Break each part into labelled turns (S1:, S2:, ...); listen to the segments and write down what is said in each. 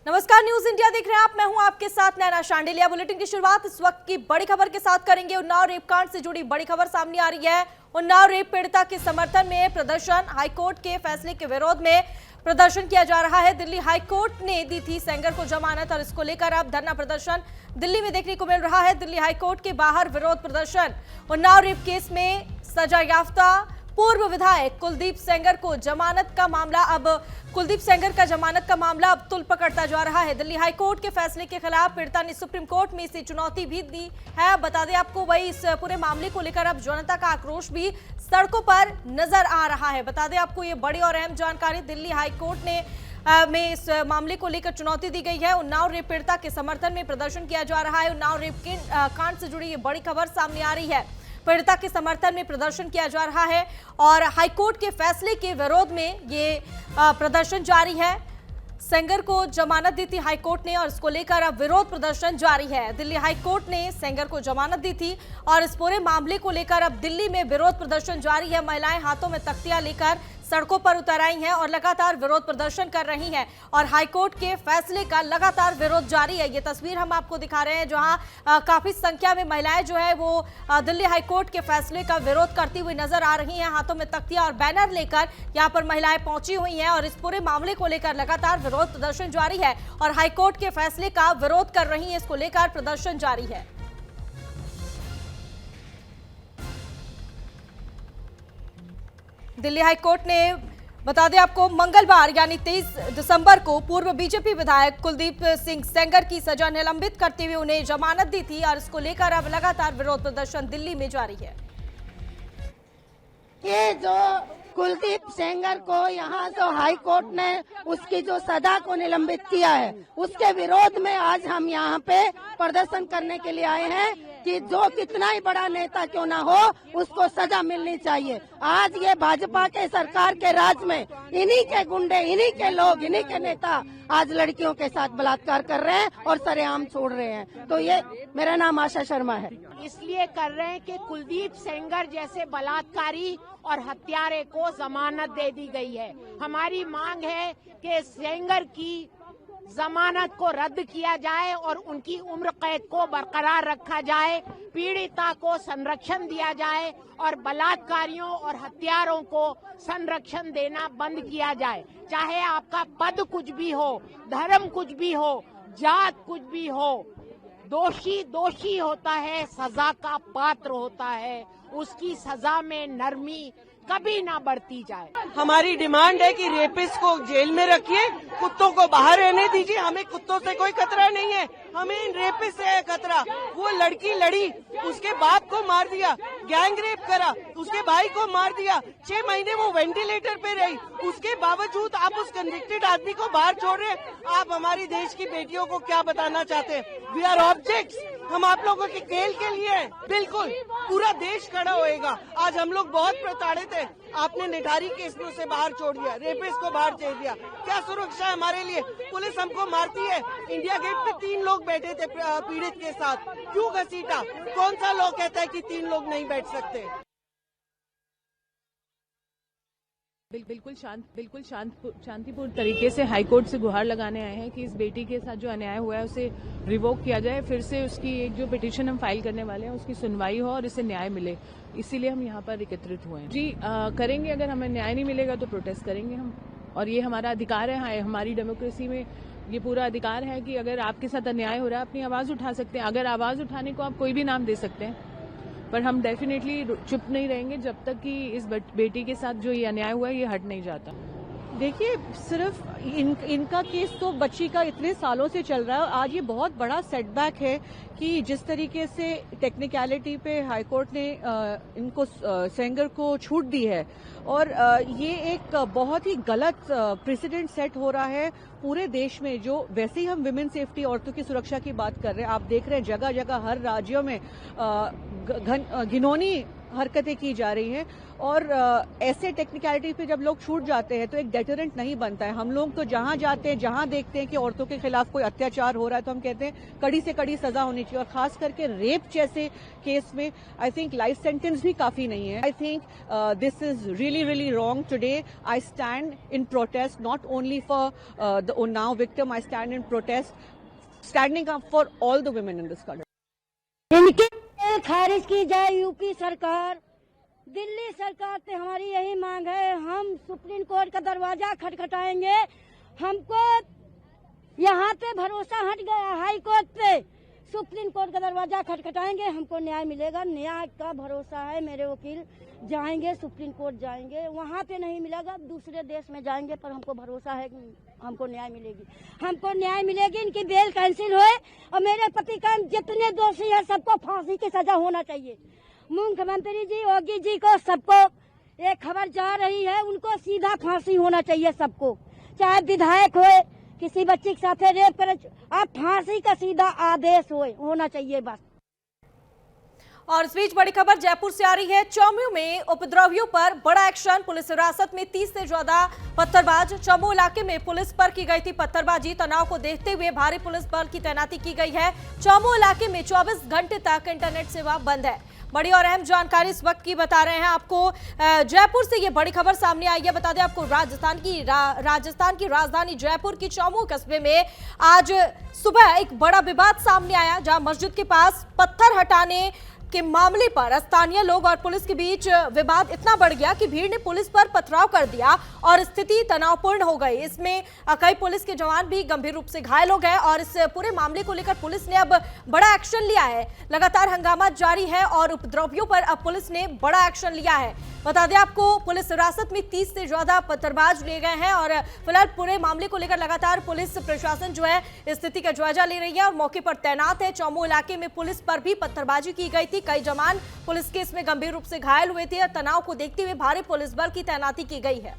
S1: नमस्कार, news India देख रहे हैं आप। मैं हूं आपके साथ नैना शांडिलिया। बुलेटिन की शुरुआत इस वक्त की बड़ी खबर के साथ करेंगे। उन्नाव रेप कांड से जुड़ी बड़ी खबर सामने आ रही है। उन्नाव रेप पीड़िता के समर्थन में प्रदर्शन, हाईकोर्ट के फैसले के विरोध में प्रदर्शन किया जा रहा है। दिल्ली हाईकोर्ट ने दी थी सेंगर को जमानत और इसको लेकर अब धरना प्रदर्शन दिल्ली में देखने को मिल रहा है। दिल्ली हाईकोर्ट के बाहर विरोध प्रदर्शन। उन्नाव रेप केस में सजा याफ्ता पूर्व विधायक कुलदीप सेंगर को जमानत का मामला अब तुल पकड़ता जा रहा है। दिल्ली हाईकोर्ट के फैसले के खिलाफ पीड़िता ने सुप्रीम कोर्ट में इसे चुनौती भी दी है। बता दें आपको, वही इस पूरे मामले को लेकर अब जनता का आक्रोश भी सड़कों पर नजर आ रहा है। बता दें आपको, ये बड़ी और अहम जानकारी दिल्ली हाईकोर्ट ने में इस मामले को लेकर चुनौती दी गई है। उन्नाव रेप पीड़िता के समर्थन में प्रदर्शन किया जा रहा है। उन्नाव रेप के कांड से जुड़ी ये बड़ी खबर सामने आ रही है। पीड़िता के समर्थन में प्रदर्शन किया जा रहा है और हाईकोर्ट के फैसले के विरोध में ये प्रदर्शन जारी है। सेंगर को जमानत दी थी हाईकोर्ट ने और इसको लेकर अब विरोध प्रदर्शन जारी है। दिल्ली हाईकोर्ट ने सेंगर को जमानत दी थी और इस पूरे मामले को लेकर अब दिल्ली में विरोध प्रदर्शन जारी है। महिलाएं हाथों में तख्तियां लेकर सड़कों पर उतर आई हैं और लगातार विरोध प्रदर्शन कर रही हैं और हाईकोर्ट के फैसले का लगातार विरोध जारी है। ये तस्वीर हम आपको दिखा रहे हैं, जहां काफी संख्या में महिलाएं जो है वो दिल्ली हाईकोर्ट के फैसले का विरोध करती हुई नजर आ रही हैं। हाथों में तख्तियां और बैनर लेकर यहां पर महिलाएं पहुंची हुई हैं और इस पूरे मामले को लेकर लगातार विरोध प्रदर्शन जारी है और हाईकोर्ट के फैसले का विरोध कर रही है। इसको लेकर प्रदर्शन जारी है। दिल्ली हाईकोर्ट ने, बता दें आपको, मंगलवार यानी 23 दिसंबर को पूर्व बीजेपी विधायक कुलदीप सिंह सेंगर की सजा निलंबित करते हुए उन्हें जमानत दी थी और इसको लेकर अब लगातार विरोध प्रदर्शन दिल्ली में जारी है।
S2: ये जो कुलदीप सेंगर को यहाँ जो हाई कोर्ट ने उसकी जो सजा को निलंबित किया है, उसके विरोध में आज हम यहाँ पे प्रदर्शन करने के लिए आए हैं कि जो कितना ही बड़ा नेता क्यों ना हो, उसको सजा मिलनी चाहिए। आज ये भाजपा के सरकार के राज में इन्हीं के गुंडे, इन्हीं के लोग, इन्हीं के नेता आज लड़कियों के साथ बलात्कार कर रहे हैं और सरेआम छोड़ रहे हैं। तो ये, मेरा नाम आशा शर्मा है।
S3: इसलिए कर रहे हैं कि कुलदीप सेंगर जैसे बलात्कारी और हत्यारे को जमानत दे दी गई है। हमारी मांग है कि सेंगर की जमानत को रद्द किया जाए और उनकी उम्र कैद को बरकरार रखा जाए, पीड़िता को संरक्षण दिया जाए और बलात्कारियों और हत्यारों को संरक्षण देना बंद किया जाए। चाहे आपका पद कुछ भी हो, धर्म कुछ भी हो, जात कुछ भी हो, दोषी दोषी होता है, सजा का पात्र होता है, उसकी सजा में नरमी कभी ना बढ़ती जाए।
S4: हमारी डिमांड है कि रेपिस्ट को जेल में रखिए, कुत्तों को बाहर रहने दीजिए। हमें कुत्तों से कोई खतरा नहीं है, हमें इन रेपिस्ट से है खतरा। वो लड़की लड़ी, उसके बाप को मार दिया, गैंग रेप करा, उसके भाई को मार दिया, 6 महीने वो वेंटिलेटर पे रही, उसके बावजूद आप उस कन्विक्टेड आदमी को बाहर छोड़ रहे हैं। आप हमारी देश की बेटियों को क्या बताना चाहते हैं? वी आर ऑब्जेक्ट्स, हम आप लोगों के खेल के लिए हैं। बिल्कुल पूरा देश खड़ा होएगा। आज हम लोग बहुत प्रताड़ित हैं। आपने निठारी केस में उसे बाहर छोड़ दिया, रेपिस्ट को बाहर छोड़ दिया। क्या सुरक्षा है हमारे लिए? पुलिस हमको मारती है। इंडिया गेट पे 3 लोग बैठे थे पीड़ित के साथ, क्यों घसीटा? कौन सा लॉ कहता है कि 3 लोग नहीं बैठ सकते?
S5: बिल्कुल शांतिपूर्ण तरीके से हाईकोर्ट से गुहार लगाने आए हैं कि इस बेटी के साथ जो अन्याय हुआ है उसे रिवोक किया जाए, फिर से उसकी एक जो पिटीशन हम फाइल करने वाले हैं उसकी सुनवाई हो और इसे न्याय मिले। इसीलिए हम यहाँ पर एकत्रित हुए हैं। जी करेंगे, अगर हमें न्याय नहीं मिलेगा तो प्रोटेस्ट करेंगे हम, और ये हमारा अधिकार है। हमारी डेमोक्रेसी में ये पूरा अधिकार है कि अगर आपके साथ अन्याय हो रहा है अपनी आवाज उठा सकते हैं। अगर आवाज उठाने को आप कोई भी नाम दे सकते हैं, पर हम डेफिनेटली चुप नहीं रहेंगे जब तक कि इस बेटी के साथ जो ये अन्याय हुआ है ये हट नहीं जाता।
S6: देखिए, सिर्फ इनका केस तो बच्ची का इतने सालों से चल रहा है। आज ये बहुत बड़ा सेटबैक है कि जिस तरीके से टेक्निकलिटी पे हाईकोर्ट ने इनको सेंगर को छूट दी है और ये एक बहुत ही गलत प्रेसिडेंट सेट हो रहा है पूरे देश में। जो वैसे ही हम विमेन सेफ्टी, औरतों की सुरक्षा की बात कर रहे हैं, आप देख रहे हैं जगह जगह हर राज्यों में घिनौनी हरकतें की जा रही हैं और ऐसे टेक्निकलिटी पे जब लोग छूट जाते हैं तो एक डेटरेंट नहीं बनता है। हम लोग तो जहां जाते हैं, जहां देखते हैं कि औरतों के खिलाफ कोई अत्याचार हो रहा है तो हम कहते हैं कड़ी से कड़ी सजा होनी चाहिए, और खास करके रेप जैसे केस में आई थिंक लाइफ सेंटेंस भी काफी नहीं है। I think this is really wrong. Today I stand in protest not only for the Unnao victim, I stand in protest standing up for all the women in this country.
S7: इनकी खारिज की जाए UP सरकार, दिल्ली सरकार से हमारी यही मांग है। हम सुप्रीम कोर्ट का दरवाजा खटखटाएंगे। हमको यहाँ पे भरोसा हट गया हाई कोर्ट पे, सुप्रीम कोर्ट का दरवाजा खटखटाएंगे, हमको न्याय मिलेगा। न्याय का भरोसा है, मेरे वकील जाएंगे सुप्रीम कोर्ट जाएंगे, वहाँ पे नहीं मिलेगा दूसरे देश में जाएंगे, पर हमको भरोसा है कि हमको न्याय मिलेगी, हमको न्याय मिलेगी। इनकी बेल कैंसिल होए और मेरे पति का जितने दोषी है सबको फांसी की सजा होना चाहिए। मुख्यमंत्री जी, योगी जी को, सबको एक खबर जा रही है, उनको सीधा फांसी होना चाहिए सबको, चाहे विधायक होए, किसी बच्ची के साथ रेप करे, अब फांसी का सीधा आदेश होना चाहिए बस।
S1: और इस बीच बड़ी खबर जयपुर से आ रही है। चौमू में उपद्रवियों पर बड़ा एक्शन, पुलिस हिरासत में 30 से ज्यादा पत्थरबाज। चौमू इलाके में पुलिस पर की गई थी पत्थरबाजी। तनाव को देखते हुए भारी पुलिस बल की तैनाती की गई है। चौमू इलाके में 24 घंटे तक इंटरनेट सेवा बंद है। बड़ी और अहम जानकारी इस वक्त की बता रहे हैं आपको। जयपुर से ये बड़ी खबर सामने आई है। बता दें आपको, राजस्थान की राजधानी जयपुर की चौमू कस्बे में आज सुबह एक बड़ा विवाद सामने आया, जहां मस्जिद के पास पत्थर हटाने के मामले पर स्थानीय लोग और पुलिस के बीच विवाद इतना बढ़ गया कि भीड़ ने पुलिस पर पथराव कर दिया और स्थिति तनावपूर्ण हो गई। इसमें कई पुलिस के जवान भी गंभीर रूप से घायल हो गए और इस पूरे मामले को लेकर पुलिस ने अब बड़ा एक्शन लिया है। लगातार हंगामा जारी है और उपद्रवियों पर अब पुलिस ने बड़ा एक्शन लिया है। बता दें आपको, पुलिस हिरासत में 30 से ज्यादा पत्थरबाज लिए गए हैं और फिलहाल पूरे मामले को लेकर लगातार पुलिस प्रशासन जो है स्थिति का जायजा ले रही है और मौके पर तैनात है। चौमू इलाके में पुलिस पर भी पत्थरबाजी की गई थी। कई जवान पुलिस के इसमें गंभीर रूप से घायल हुए थे और तनाव को देखते हुए भारी पुलिस बल की तैनाती की गई है।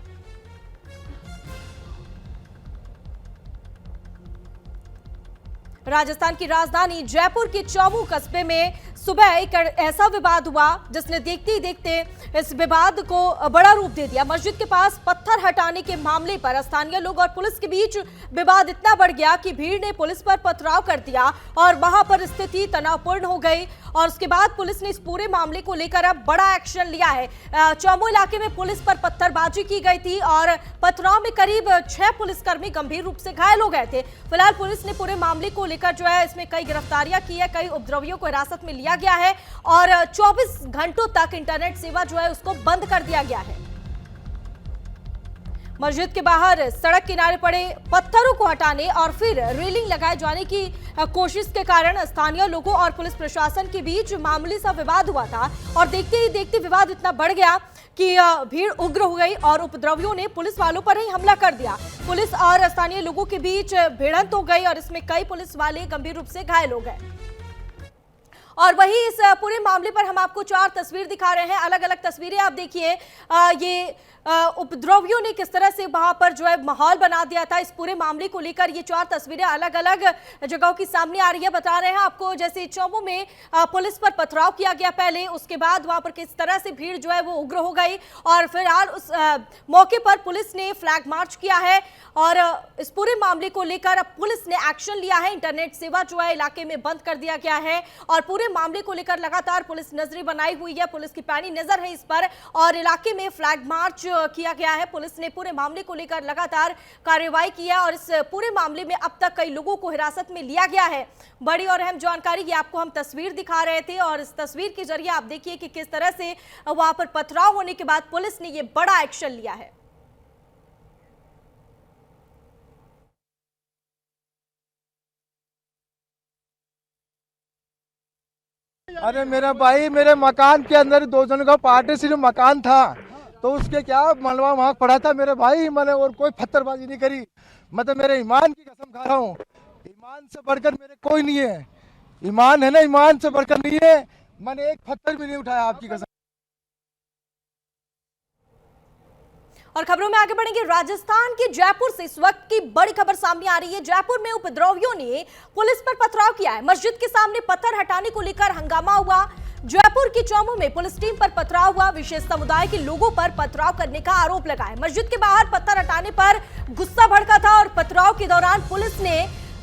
S1: राजस्थान की राजधानी जयपुर के चौमू कस्बे में सुबह एक ऐसा विवाद हुआ जिसने देखते ही देखते इस विवाद को बड़ा रूप दे दिया। मस्जिद के पास पत्थर हटाने के मामले पर स्थानीय लोग और पुलिस के बीच विवाद इतना बढ़ गया कि भीड़ ने पुलिस पर पथराव कर दिया और वहां पर स्थिति तनावपूर्ण हो गई और उसके बाद पुलिस ने इस पूरे मामले को लेकर अब बड़ा एक्शन लिया है। चौमू इलाके में पुलिस पर पत्थरबाजी की गई थी और पथराव में करीब 6 पुलिसकर्मी गंभीर रूप से घायल हो गए थे। फिलहाल पुलिस ने पूरे मामले को लेकर जो है इसमें कई गिरफ्तारियां की है, कई उपद्रवियों को हिरासत में लिया गया है और 24 घंटों तक इंटरनेट सेवा जो है उसको बंद कर दिया गया है। मस्जिद के बाहर सड़क किनारे पड़े पत्थरों को हटाने और फिर रेलिंग लगाए जाने की कोशिश के कारण स्थानीय लोगों और पुलिस प्रशासन के बीच मामूली सा विवाद हुआ था और देखते ही देखते विवाद इतना बढ़ गया कि भीड़ उग्र हो गई और उपद्रवियों ने पुलिस वालों पर ही हमला कर दिया। पुलिस और स्थानीय लोगों के बीच भिड़ंत हो गई और इसमें कई पुलिस वाले गंभीर रूप से घायल हो गए। और वही इस पूरे मामले पर हम आपको 4 तस्वीर दिखा रहे हैं, अलग अलग तस्वीरें आप देखिए। ये उपद्रवियों ने किस तरह से वहां पर जो है माहौल बना दिया था। इस पूरे मामले को लेकर ये 4 तस्वीरें अलग अलग जगहों की सामने आ रही है। बता रहे हैं आपको, जैसे चौमू में पुलिस पर पथराव किया गया पहले, उसके बाद वहां पर किस तरह से भीड़ जो है वो उग्र हो गई और फिलहाल उस मौके पर पुलिस ने फ्लैग मार्च किया है और इस पूरे मामले को लेकर अब पुलिस ने एक्शन लिया है। इंटरनेट सेवा जो है इलाके में बंद कर दिया गया है और पूरे मामले को लेकर लगातार पुलिस नजरें बनाई हुई है। पुलिस की पैनी नजर है इस पर और इलाके में फ्लैग मार्च किया गया है। पुलिस ने पूरे मामले को लेकर लगातार कार्रवाई की है और इस पूरे मामले में अब तक कई लोगों को हिरासत में लिया गया है। बड़ी और अहम जानकारी, ये आपको हम तस्वीर दिखा रहे थे और इस तस्वीर के जरिए आप देखिए कि किस तरह से वहां पर पथराव होने के बाद पुलिस ने यह बड़ा एक्शन लिया है।
S8: अरे मेरा भाई, मेरे मकान के अंदर 2 जनों का पार्टीशन मकान था तो उसके क्या मलबा वहाँ पड़ा था मेरे भाई। मैंने और कोई पत्थरबाजी नहीं करी। मैं तो मेरे ईमान की कसम खा रहा हूँ, ईमान से बढ़कर मेरे कोई नहीं है। ईमान है ना, ईमान से बढ़कर नहीं है। मैंने एक पत्थर भी नहीं उठाया, आपकी कसम।
S1: और खबरों में आगे बढ़ेंगे। राजस्थान के जयपुर से इस वक्त की बड़ी खबर सामने आ रही है। जयपुर में उपद्रवियों ने पुलिस पर पथराव किया है। मस्जिद के सामने पत्थर हटाने को लेकर हंगामा हुआ। जयपुर की चौमू में पुलिस टीम पर पथराव हुआ। विशेष समुदाय के लोगों पर पथराव करने का आरोप लगा है। मस्जिद के बाहर पत्थर हटाने पर गुस्सा भड़का था और पथराव के दौरान पुलिस ने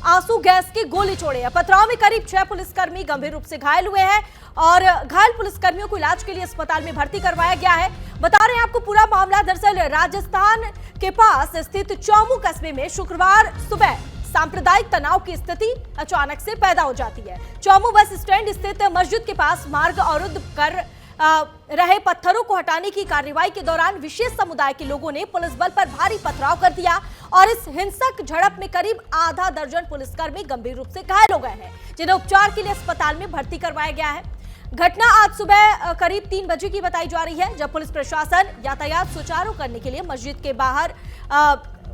S1: आंसू गैस की गोली छोड़ी है। पथराव में करीब 6 पुलिसकर्मी गंभीर रूप से घायल हुए हैं और घायल पुलिसकर्मियों को इलाज के लिए अस्पताल में भर्ती करवाया गया है। बता रहे हैं आपको पूरा मामला, दरअसल राजस्थान के पास स्थित चौमू कस्बे में शुक्रवार सुबह सांप्रदायिक तनाव की स्थिति अचानक से पैदा हो जाती है। चौमू बस स्टैंड स्थित मस्जिद के पास मार्ग अवरुद्ध कर रहे पत्थरों को हटाने की कार्रवाई के दौरान विशेष समुदाय के लोगों ने पुलिस बल पर भारी पथराव कर दिया और इस हिंसक झड़प में करीब आधा दर्जन पुलिसकर्मी गंभीर रूप से घायल हो गए हैं, जिन्हें उपचार के लिए अस्पताल में भर्ती करवाया गया है। घटना आज सुबह करीब 3 बजे की बताई जा रही है, जब पुलिस प्रशासन यातायात सुचारू करने के लिए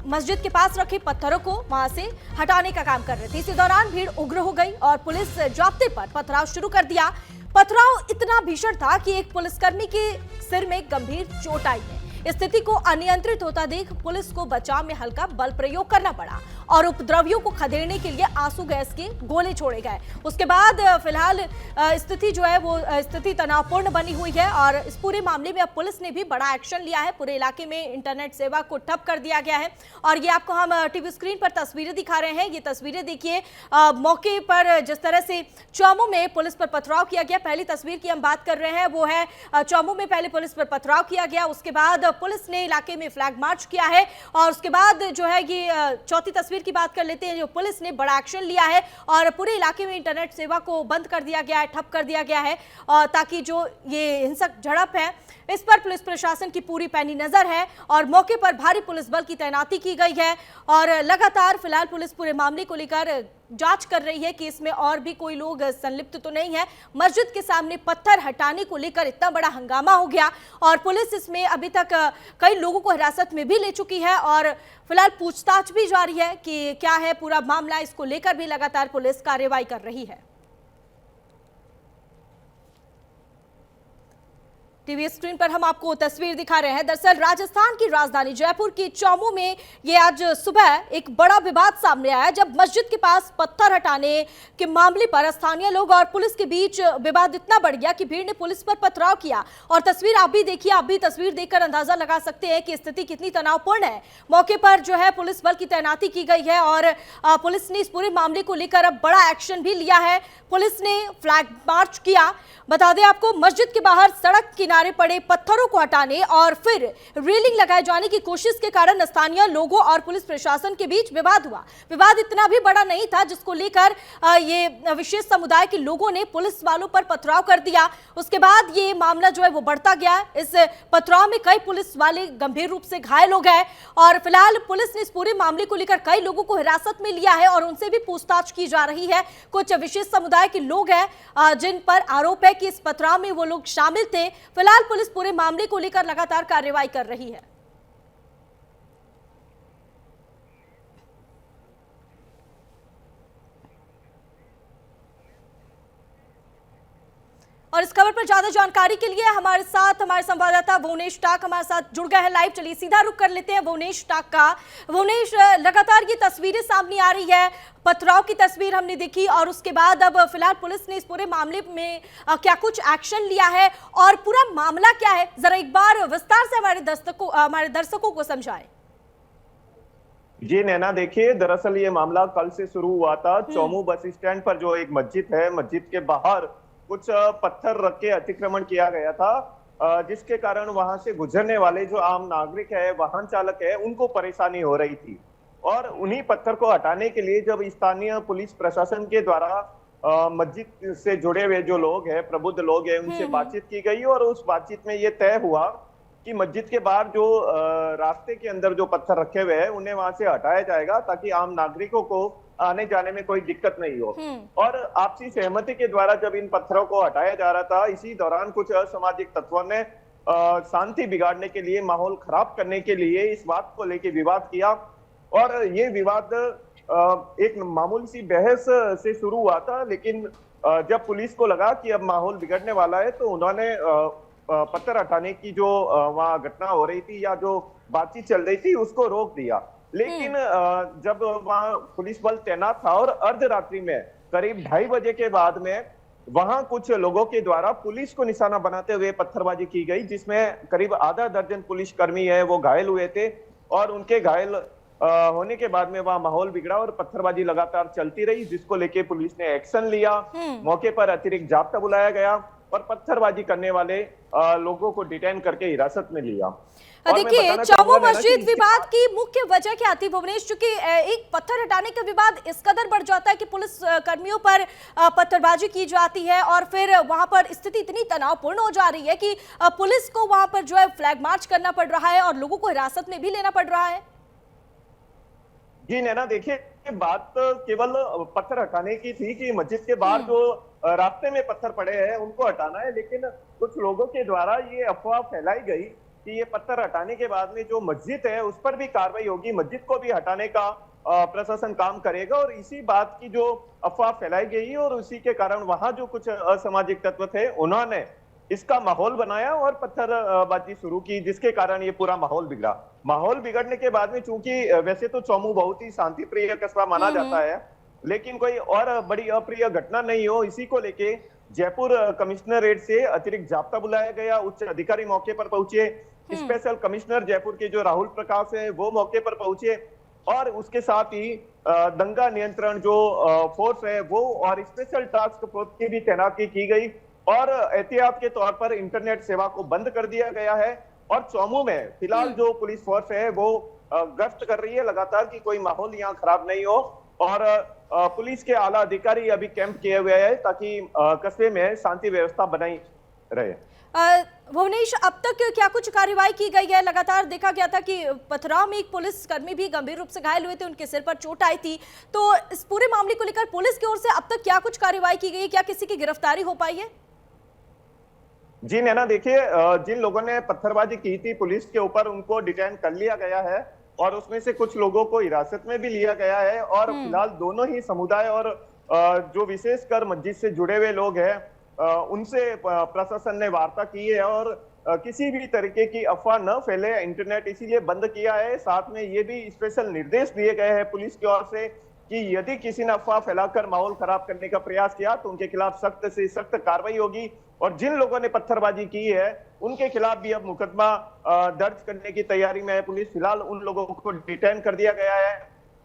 S1: मस्जिद के पास रखे पत्थरों को वहां से हटाने का काम कर रहे थे। इसी दौरान भीड़ उग्र हो गई और पुलिस जाब्ते पर पथराव शुरू कर दिया। पथराव इतना भीषण था कि एक पुलिसकर्मी के सिर में गंभीर चोट आई है। स्थिति को अनियंत्रित होता देख पुलिस को बचाव में हल्का बल प्रयोग करना पड़ा और उपद्रवियों को खदेड़ने के लिए आंसू गैस के गोले छोड़े गए। उसके बाद फिलहाल स्थिति जो है वो स्थिति तनावपूर्ण बनी हुई है और इस पूरे मामले में अब पुलिस ने भी बड़ा एक्शन लिया है। पूरे इलाके में इंटरनेट सेवा को ठप कर दिया गया है और ये आपको हम टीवी स्क्रीन पर तस्वीरें दिखा रहे हैं। ये तस्वीरें देखिए, मौके पर जिस तरह से चौमू में पुलिस पर पथराव किया गया। पहली तस्वीर की हम बात कर रहे हैं वो है चौमू में पहले पुलिस पर पथराव किया गया, उसके बाद पुलिस ने इलाके में फ्लैग मार्च किया है और उसके बाद जो है ये चौथी तस्वीर की बात कर लेते हैं, जो पुलिस ने बड़ा एक्शन लिया है और पूरे इलाके में इंटरनेट सेवा को बंद कर दिया गया है, ठप कर दिया गया है और ताकि जो ये हिंसक झड़प है इस पर पुलिस प्रशासन की पूरी पैनी नजर है और मौके पर भारी पुलिस बल की तैनाती की गई है और लगातार फिलहाल पुलिस पूरे मामले को लेकर जांच कर रही है कि इसमें और भी कोई लोग संलिप्त तो नहीं है। मस्जिद के सामने पत्थर हटाने को लेकर इतना बड़ा हंगामा हो गया और पुलिस इसमें अभी तक कई लोगों को हिरासत में भी ले चुकी है और फिलहाल पूछताछ भी जारी है कि क्या है पूरा मामला। इसको लेकर भी लगातार पुलिस कार्रवाई कर रही है। टीवी स्क्रीन पर हम आपको तस्वीर दिखा रहे हैं। दरअसल राजस्थान की राजधानी जयपुर की चौमू में ये आज सुबह एक बड़ा विवाद सामने आया, जब मस्जिद के पास पत्थर हटाने के मामले पर स्थानीय लोग और पुलिस के बीच विवाद इतना बढ़ गया कि भीड़ ने पुलिस पर पथराव किया और तस्वीर आप भी देखिए, आप भी तस्वीर देखकर अंदाजा लगा सकते हैं कि स्थिति कितनी तनावपूर्ण है। मौके पर जो है पुलिस बल की तैनाती की गई है और पुलिस ने इस पूरे मामले को लेकर अब बड़ा एक्शन भी लिया है। पुलिस ने फ्लैग मार्च किया। बता दें आपको, मस्जिद के बाहर सड़क किनारे पड़े पत्थरों को हटाने और फिर रेलिंग लगाए जाने की कोशिश के कारण स्थानीय लोगों और पुलिस प्रशासन के बीच विवाद हुआ। विवाद इतना भी बड़ा नहीं था जिसको लेकर ये विशेष समुदाय के लोगों ने पुलिस वालों पर पथराव कर दिया। उसके बाद ये मामला जो है वो बढ़ता गया। इस पथराव में कई पुलिस वाले गंभीर रूप से घायल हो गए और फिलहाल पुलिस ने इस पूरे मामले को लेकर कई लोगों को हिरासत में लिया है और उनसे भी पूछताछ की जा रही है। कुछ विशेष समुदाय के लोग हैं जिन पर आरोप है कि इस पथराव में वो लोग शामिल थे। फिलहाल पुलिस पूरे मामले को लेकर लगातार कार्रवाई कर रही है। और इस खबर पर ज्यादा जानकारी के लिए हमारे संवाददाता भुवनेश टाक हमारे साथ जुड़ गए हैं लाइव। चलिए सीधा रुख कर लेते हैं भुवनेश टाक का। भुवनेश, लगातार ये तस्वीरें सामने आ रही है, पथराव की तस्वीर हमने देखी और उसके बाद अब फिलहाल पुलिस ने इस पूरे मामले में क्या कुछ एक्शन लिया है और पूरा मामला क्या है, जरा एक बार विस्तार से हमारे दर्शकों को समझाएं।
S9: जी नैना, देखिए दरअसल ये मामला कल से शुरू हुआ था। चौमू बस स्टैंड पर जो एक मस्जिद है, मस्जिद के बाहर कुछ पत्थर रख के अतिक्रमण किया गया था, जिसके कारण वहां से गुजरने वाले जो आम नागरिक है, वाहन चालक है, उनको परेशानी हो रही थी और उन्हीं पत्थर को हटाने के लिए जब स्थानीय पुलिस प्रशासन के द्वारा मस्जिद से जुड़े हुए जो लोग हैं, प्रबुद्ध लोग हैं, उनसे बातचीत की गई और उस बातचीत में ये तय हुआ कि मस्जिद के बाहर जो रास्ते के अंदर जो पत्थर रखे हुए हैं उन्हें वहां से हटाया जाएगा ताकि आम नागरिकों को आने जाने में कोई दिक्कत नहीं हो। और आपसी सहमति के द्वारा जब इन पत्थरों को हटाया जा रहा था, इसी दौरान कुछ असामाजिक तत्वों ने शांति बिगाड़ने के लिए, माहौल खराब करने के लिए इस बात को लेकर विवाद किया और ये विवाद एक मामूली सी बहस से शुरू हुआ था। लेकिन जब पुलिस को लगा कि अब माहौल बिगड़ने वाला है तो उन्होंने पत्थर हटाने की जो वहां घटना हो रही थी या जो बातचीत चल रही थी उसको रोक दिया। लेकिन जब वहां पुलिस बल तैनात था और अर्धरात्रि में करीब 2:30 बजे के बाद में वहां कुछ लोगों के द्वारा पुलिस को निशाना बनाते हुए पत्थरबाजी की गई, जिसमें करीब आधा दर्जन पुलिसकर्मी है वो घायल हुए थे और उनके घायल होने के बाद में वहां माहौल बिगड़ा और पत्थरबाजी लगातार चलती रही, जिसको लेके पुलिस ने एक्शन लिया। मौके पर अतिरिक्त जाब्ता बुलाया गया और पत्थरबाजी करने वाले लोगों को डिटेन करके हिरासत में लिया।
S1: देखिए, चौमू मस्जिद विवाद की मुख्य वजह क्या थी भुवनेश? चूंकि एक पत्थर हटाने का विवाद इस कदर बढ़ जाता है कि पुलिस कर्मियों पर पत्थरबाजी की जाती है और फिर वहां पर स्थिति इतनी तनावपूर्ण हो जा रही है कि पुलिस को वहां पर जो है फ्लैग मार्च करना पड़ रहा है और लोगों को हिरासत में भी लेना पड़ रहा है।
S9: जी नैना, देखिए बात केवल पत्थर हटाने की थी कि मस्जिद के बाहर जो रास्ते में पत्थर पड़े हैं उनको हटाना है, लेकिन कुछ लोगों के द्वारा ये अफवाह फैलाई गई कि ये पत्थर हटाने के बाद में जो मस्जिद है उस पर भी कार्रवाई होगी, मस्जिद को भी हटाने का प्रशासन काम करेगा। और इसी बात की जो अफवाह फैलाई गई और उसी के कारण वहां जो कुछ असामाजिक तत्व थे उन्होंने इसका माहौल बनाया और पत्थरबाजी शुरू की, जिसके कारण ये पूरा माहौल बिगड़ा। माहौल बिगड़ने के बाद में, चूंकि वैसे तो चौमू बहुत ही शांति प्रिय कस्बा माना जाता है, लेकिन कोई और बड़ी अप्रिय घटना नहीं हो, इसी को लेके जयपुर कमिश्नरेट से अतिरिक्त जाब्ता बुलाया गया। उच्च अधिकारी मौके पर पहुंचे, स्पेशल कमिश्नर जयपुर के जो राहुल प्रकाश है वो मौके पर पहुंचे और उसके साथ ही दंगा नियंत्रण जो फोर्स है वो और स्पेशल टास्क फोर्स की भी तैनाती की गई और एहतियात के तौर पर इंटरनेट सेवा को बंद कर दिया गया है। और चौमू में फिलहाल जो पुलिस फोर्स है वो गश्त कर रही है लगातार कि कोई माहौल यहाँ खराब नहीं हो और पुलिस के आला अधिकारी अभी कैंप किए हुए हैं ताकि कस्बे में शांति व्यवस्था बनाई रहे।
S1: भुवनेश, अब तक क्या कुछ कार्रवाई की गई है? लगातार देखा गया था कि पथराव में एक पुलिस कर्मी भी गंभीर रूप से घायल हुए थे, उनके सिर पर चोट आई थी। तो इस पूरे मामले को लेकर पुलिस की ओर से अब तक क्या कुछ कार्रवाई की गई है? क्या किसी की गिरफ्तारी हो पाई है?
S9: जी नैना, देखिए जिन लोगों ने पत्थरबाजी की थी पुलिस के ऊपर उनको डिटेन कर लिया गया है और उसमें से कुछ लोगों को हिरासत में भी लिया गया है और फिलहाल दोनों ही समुदाय और जो विशेषकर मस्जिद से जुड़े हुए लोग हैं उनसे प्रशासन ने वार्ता की है और किसी भी तरीके की अफवाह न फैले, इंटरनेट इसीलिए बंद किया है। साथ में ये भी स्पेशल निर्देश दिए गए हैं पुलिस की ओर से कि यदि किसी ने अफवाह फैलाकर माहौल खराब करने का प्रयास किया तो उनके खिलाफ सख्त से सख्त कार्रवाई होगी और जिन लोगों ने पत्थरबाजी की है उनके खिलाफ भी अब मुकदमा दर्ज करने की तैयारी में है पुलिस। फिलहाल उन लोगों को डिटेन कर दिया गया है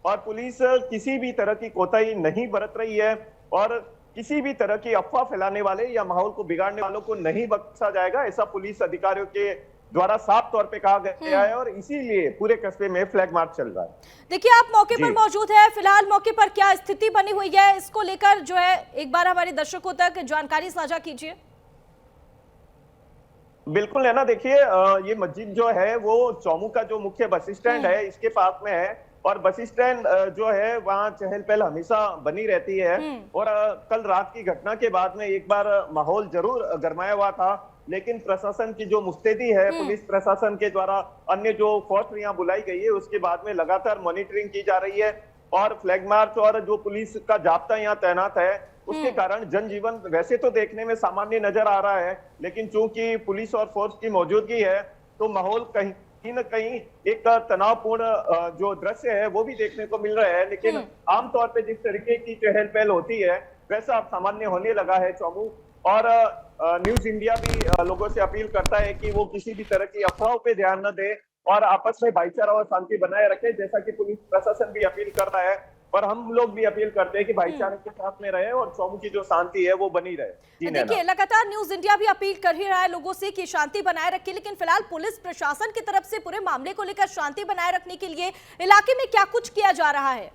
S9: और पुलिस किसी भी तरह की कोताही नहीं बरत रही है और किसी भी तरह की अफवाह फैलाने वाले या माहौल को बिगाड़ने वालों को नहीं बख्शा जाएगा, ऐसा पुलिस अधिकारियों के द्वारा साफ तौर पे कहा गया है और इसीलिए पूरे कस्बे में फ्लैग मार्च चल रहा है।
S1: देखिए, आप मौके पर मौजूद है, फिलहाल मौके पर क्या स्थिति बनी हुई है, इसको लेकर जो है एक बार हमारे दर्शकों तक जानकारी साझा कीजिए।
S9: बिल्कुल है ना, देखिए ये मस्जिद जो है वो चौमू का जो मुख्य बस स्टैंड है इसके पास में है और बस स्टैंड जो है वहाँ चहल पहल हमेशा बनी रहती है और कल रात की घटना के बाद में एक बार माहौल जरूर गरमाया हुआ था, लेकिन प्रशासन की जो मुस्तैदी है पुलिस प्रशासन के द्वारा अन्य जो फोर्स यहाँ बुलाई गई है उसके बाद में लगातार मॉनिटरिंग की जा रही है और फ्लैग मार्च और जो पुलिस का जाब्ता यहाँ तैनात है उसके कारण जनजीवन वैसे तो देखने में सामान्य नजर आ रहा है, लेकिन चूंकि पुलिस और फोर्स की मौजूदगी है तो माहौल कहीं न कहीं एक तनावपूर्ण जो दृश्य है वो भी देखने को मिल रहा है। लेकिन आमतौर पे जिस तरीके की चहल पहल होती है वैसा अब सामान्य होने लगा है चौमू और न्यूज इंडिया भी लोगों से अपील करता है कि वो किसी भी तरह की अफवाहों पे ध्यान न दे और आपस में भाईचारा और शांति बनाए रखे, जैसा कि पुलिस प्रशासन भी अपील कर रहा है और हम लोग भी अपील करते हैं कि भाईचारे के साथ में रहे और चौमू की जो शांति है वो बनी रहे।
S1: देखिए, लगातार न्यूज इंडिया भी अपील कर ही रहा है लोगों से कि शांति बनाए रखें, लेकिन फिलहाल पुलिस प्रशासन की तरफ से पूरे मामले को लेकर शांति बनाए रखने के लिए इलाके में क्या कुछ किया जा रहा है?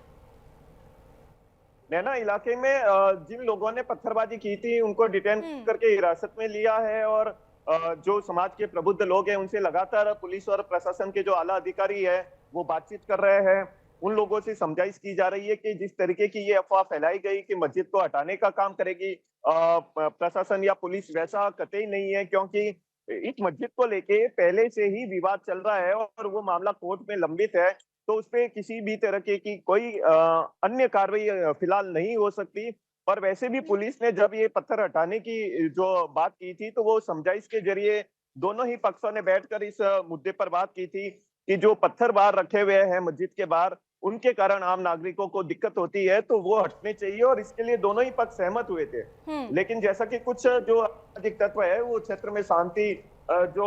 S9: नैना, इलाके में जिन लोगों ने पत्थरबाजी की थी उनको डिटेन करके हिरासत में लिया है और जो समाज के प्रबुद्ध लोग हैं उनसे लगातार पुलिस और प्रशासन के जो आला अधिकारी है वो बातचीत कर रहे हैं। उन लोगों से समझाइश की जा रही है कि जिस तरीके की ये अफवाह फैलाई गई कि मस्जिद को हटाने का काम करेगी प्रशासन या पुलिस, वैसा कतई नहीं है, क्योंकि इस मस्जिद को लेके पहले से ही विवाद चल रहा है और वो मामला कोर्ट में लंबित है, तो उस पे किसी भी तरह की कोई अन्य कार्रवाई फिलहाल नहीं हो सकती। और वैसे भी पुलिस ने जब ये पत्थर हटाने की जो बात की थी तो वो समझाइश के जरिए दोनों ही पक्षों ने बैठकर इस मुद्दे पर बात की थी कि जो पत्थर बाहर रखे हुए हैं मस्जिद के बाहर उनके कारण आम नागरिकों को दिक्कत होती है, तो वो हटने चाहिए और इसके लिए दोनों ही पक्ष सहमत हुए थे। लेकिन जैसा कि कुछ जो अराजक तत्व है वो क्षेत्र में शांति जो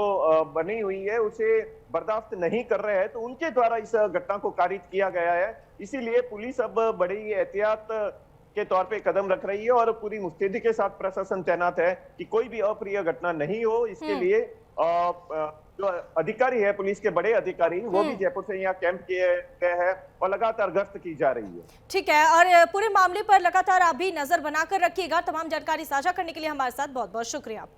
S9: बनी हुई है उसे बर्दाश्त नहीं कर रहे हैं, तो उनके द्वारा इस घटना को कारित किया गया है। इसीलिए पुलिस अब बड़ी एहतियात के तौर पे कदम रख रही है और पूरी मुस्तैदी के साथ प्रशासन तैनात है कि कोई भी अप्रिय घटना नहीं हो। इसके लिए जो अधिकारी है, पुलिस के बड़े अधिकारी, वो भी जयपुर से यहाँ कैंप किए गए हैं और लगातार गश्त की जा रही है।
S1: ठीक है, और पूरे मामले पर लगातार आप भी नजर बनाकर रखिएगा। तमाम जानकारी साझा करने के लिए हमारे साथ बहुत बहुत शुक्रिया आपका।